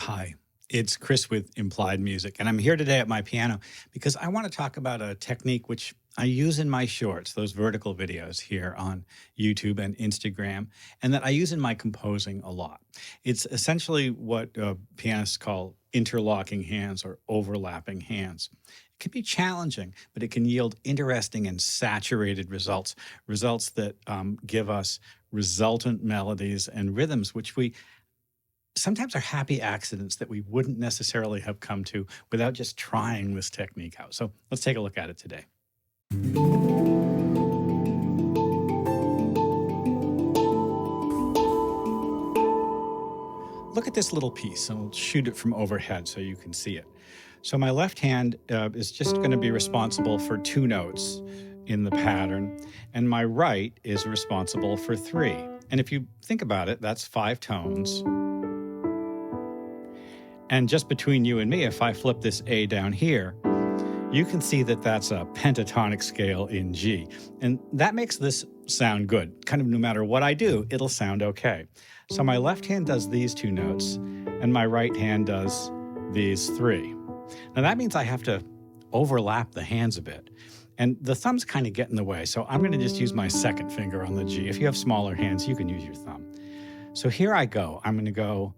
Hi, it's Chris with Implied Music, and I'm here today at my piano because I want to talk about a technique which I use in my shorts, those vertical videos here on YouTube and Instagram, and that I use in my composing a lot. It's essentially what pianists call interlocking hands or overlapping hands. It can be challenging, but it can yield interesting and saturated results, results that give us resultant melodies and rhythms, which we sometimes are happy accidents that we wouldn't necessarily have come to without just trying this technique out. So let's take a look at it today. Look at this little piece, and we'll shoot it from overhead so you can see it. So my left hand is just going to be responsible for 2 notes in the pattern, and my right is responsible for 3. And if you think about it, that's 5 tones. And just between you and me, if I flip this A down here, you can see that that's a pentatonic scale in G. And that makes this sound good. Kind of no matter what I do, it'll sound okay. So my left hand does these 2 notes, and my right hand does these 3. Now that means I have to overlap the hands a bit. And the thumbs kind of get in the way, so I'm going to just use my second finger on the G. If you have smaller hands, you can use your thumb. So here I go. I'm going to go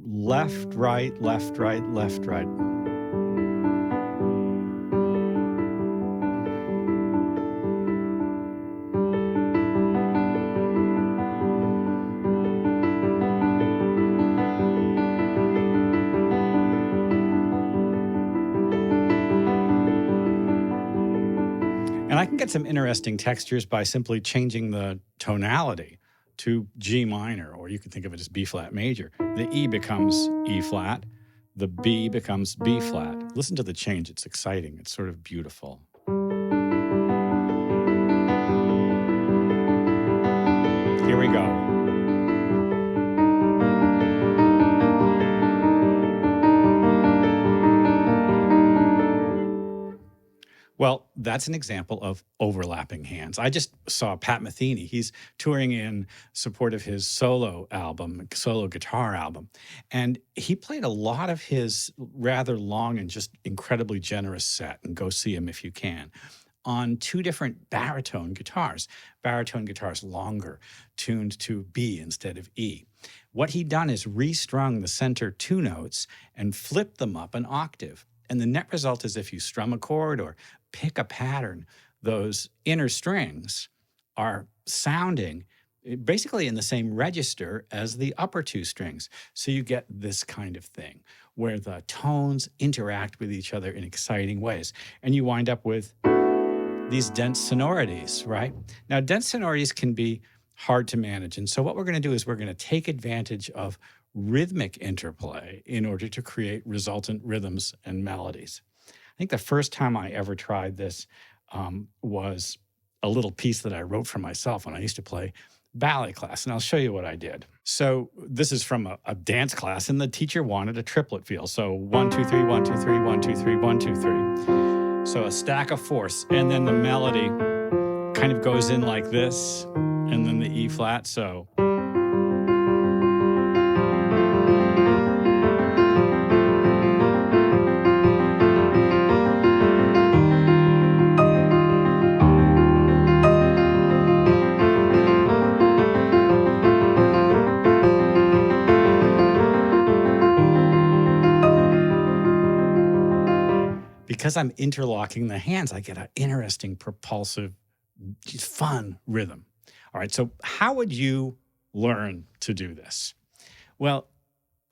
left, right, left, right, left, right. And I can get some interesting textures by simply changing the tonality to G minor, or you can think of it as B flat major. The E becomes E flat, the B becomes B flat. Listen to the change, it's exciting, it's sort of beautiful. Here we go. Well, that's an example of overlapping hands. I just saw Pat Metheny. He's touring in support of his solo guitar album. And he played a lot of his rather long and just incredibly generous set, and go see him if you can, on 2 different baritone guitars. Baritone guitars longer, tuned to B instead of E. What he'd done is restrung the center 2 notes and flipped them up an octave. And the net result is if you strum a chord or pick a pattern, those inner strings are sounding basically in the same register as the upper 2 strings. So you get this kind of thing where the tones interact with each other in exciting ways. And you wind up with these dense sonorities, right? Now, dense sonorities can be hard to manage. And so what we're going to do is we're going to take advantage of rhythmic interplay in order to create resultant rhythms and melodies. I think the first time I ever tried this was a little piece that I wrote for myself when I used to play ballet class, and I'll show you what I did. So this is from a dance class, and the teacher wanted a triplet feel. So 1, 2, 3, 1, 2, 3, 1, 2, 3, 1, 2, 3. So a stack of 4ths, and then the melody kind of goes in like this, and then the E flat, so. Because I'm interlocking the hands, I get an interesting, propulsive, fun rhythm. All right, so how would you learn to do this? Well,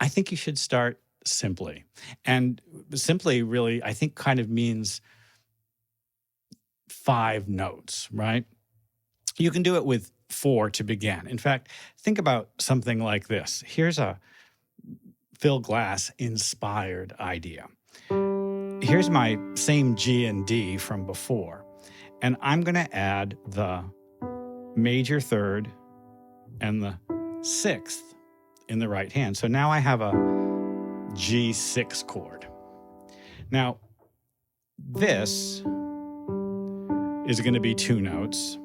I think you should start simply. And simply really, I think, kind of means 5 notes, right? You can do it with 4 to begin. In fact, think about something like this. Here's a Phil Glass inspired idea. Here's my same G and D from before, and I'm going to add the major 3rd and the 6th in the right hand. So now I have a G6 chord. Now, this is going to be 2 notes,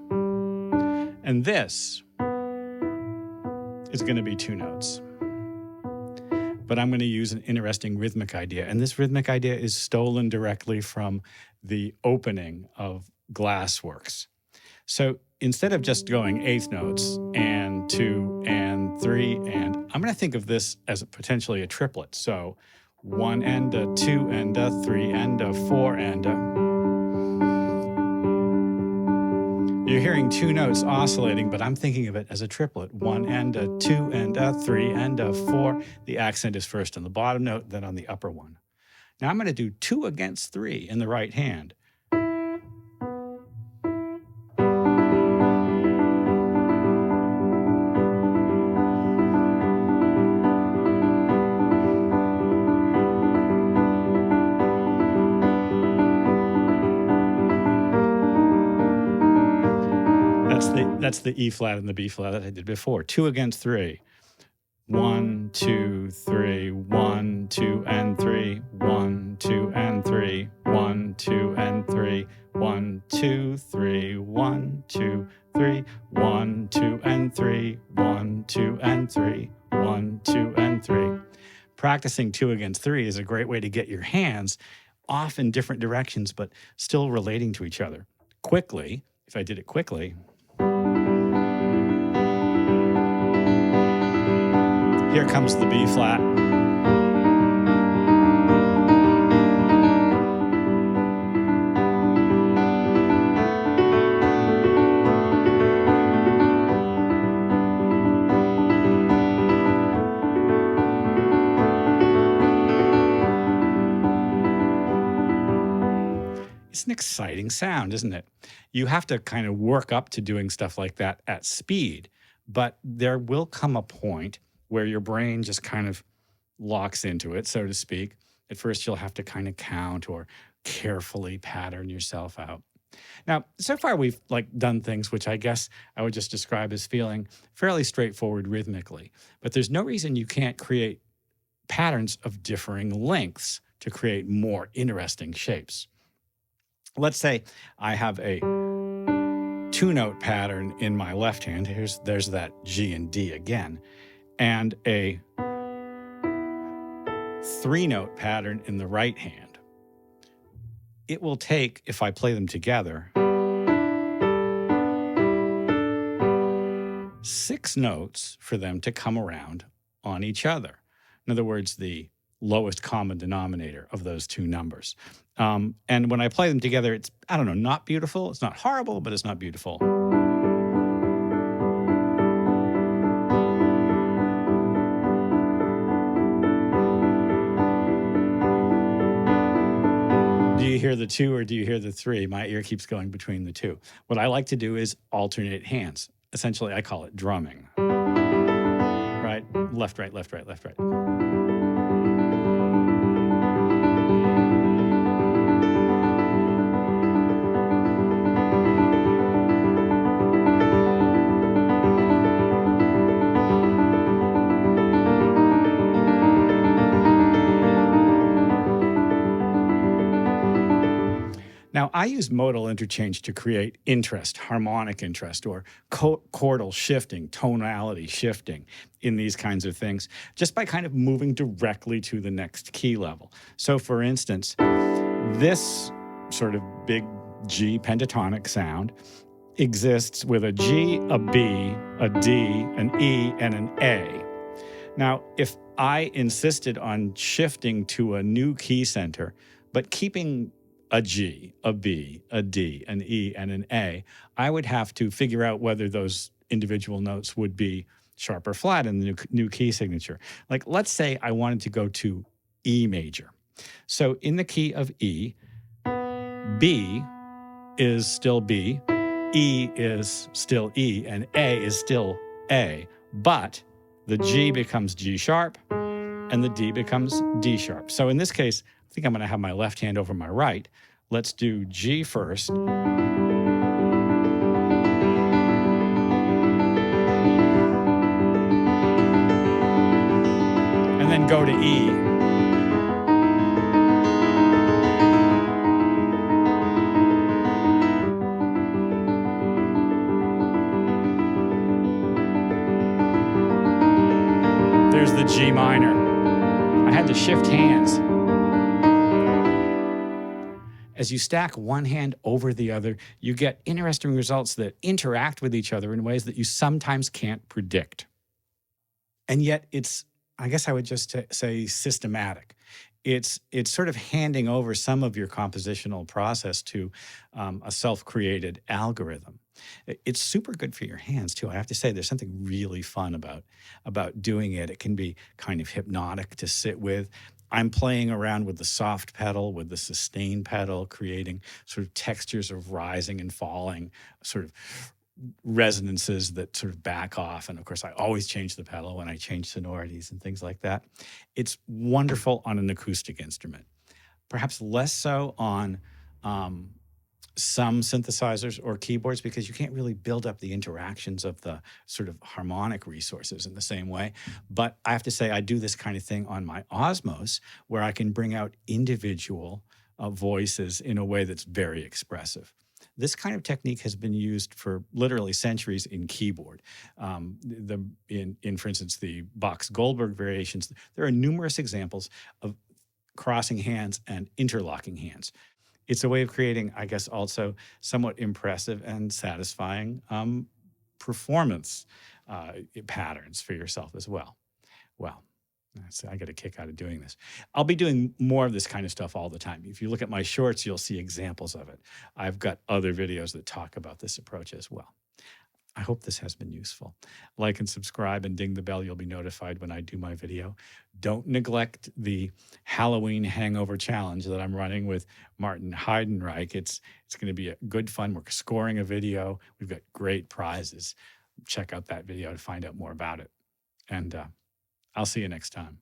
and this is going to be 2 notes. but I'm going to use an interesting rhythmic idea. And this rhythmic idea is stolen directly from the opening of Glassworks. So instead of just going eighth notes and 2 and 3, and I'm going to think of this as potentially a triplet. So 1 and a 2 and a 3 and a 4 and a. You're hearing 2 notes oscillating, but I'm thinking of it as a triplet. 1 and a 2 and a 3 and a 4. The accent is first on the bottom note, then on the upper one. Now I'm going to do 2 against 3 in the right hand. That's the E flat and the B flat that I did before. 2 against 3. 1, 2, 3, 1, 2, and 3, 1, 2, and 3, 1, 2, and 3, 1, 2, 3, 1, 2, 3, 1, 2, and 3, 1, 2, and 3, 1, 2, and 3. Practicing 2 against 3 is a great way to get your hands off in different directions, but still relating to each other. Quickly, if I did it quickly, here comes the B flat. It's an exciting sound, isn't it? You have to kind of work up to doing stuff like that at speed, but there will come a point where your brain just kind of locks into it, so to speak. At first, you'll have to kind of count or carefully pattern yourself out. Now, so far we've done things which I guess I would just describe as feeling fairly straightforward rhythmically, but there's no reason you can't create patterns of differing lengths to create more interesting shapes. Let's say I have a 2-note pattern in my left hand. There's that G and D again. And a 3-note pattern in the right hand. It will take, if I play them together, 6 notes for them to come around on each other. In other words, the lowest common denominator of those 2 numbers. And when I play them together, it's, I don't know, not beautiful. It's not horrible, but it's not beautiful. Do you hear the 2 or do you hear the 3? My ear keeps going between the 2. What I like to do is alternate hands. Essentially, I call it drumming. Right? Left, right, left, right, left, right. Now, I use modal interchange to create interest, harmonic interest, or chordal shifting, tonality shifting in these kinds of things, just by kind of moving directly to the next key level. So, for instance, this sort of big G pentatonic sound exists with a G, a B, a D, an E, and an A. Now, if I insisted on shifting to a new key center, but keeping a G, a B, a D, an E, and an A, I would have to figure out whether those individual notes would be sharp or flat in the new key signature. Like, let's say I wanted to go to E major. So in the key of E, B is still B, E is still E, and A is still A, but the G becomes G sharp, and the D becomes D sharp. So in this case, I think I'm going to have my left hand over my right. Let's do G first. And then go to E. There's the G minor. shift hands, as you stack one hand over the other, you get interesting results that interact with each other in ways that you sometimes can't predict. And yet it's, I guess I would just say systematic. It's sort of handing over some of your compositional process to a self-created algorithm. It's super good for your hands too. I have to say, there's something really fun about doing it. It can be kind of hypnotic to sit with. I'm playing around with the soft pedal, with the sustain pedal, creating sort of textures of rising and falling, sort of resonances that sort of back off. And of course, I always change the pedal when I change sonorities and things like that. It's wonderful on an acoustic instrument, perhaps less so on some synthesizers or keyboards, because you can't really build up the interactions of the sort of harmonic resources in the same way. But I have to say, I do this kind of thing on my Osmos, where I can bring out individual voices in a way that's very expressive. This kind of technique has been used for literally centuries in keyboard. In for instance, the Box-Goldberg variations, there are numerous examples of crossing hands and interlocking hands. It's a way of creating, I guess, also somewhat impressive and satisfying performance patterns for yourself as well. Well, I get a kick out of doing this. I'll be doing more of this kind of stuff all the time. If you look at my shorts, you'll see examples of it. I've got other videos that talk about this approach as well. I hope this has been useful. Like and subscribe and ding the bell. You'll be notified when I do my video. Don't neglect the Halloween Hangover Challenge that I'm running with Martin Heidenreich. It's going to be good fun. We're scoring a video. We've got great prizes. Check out that video to find out more about it. And I'll see you next time.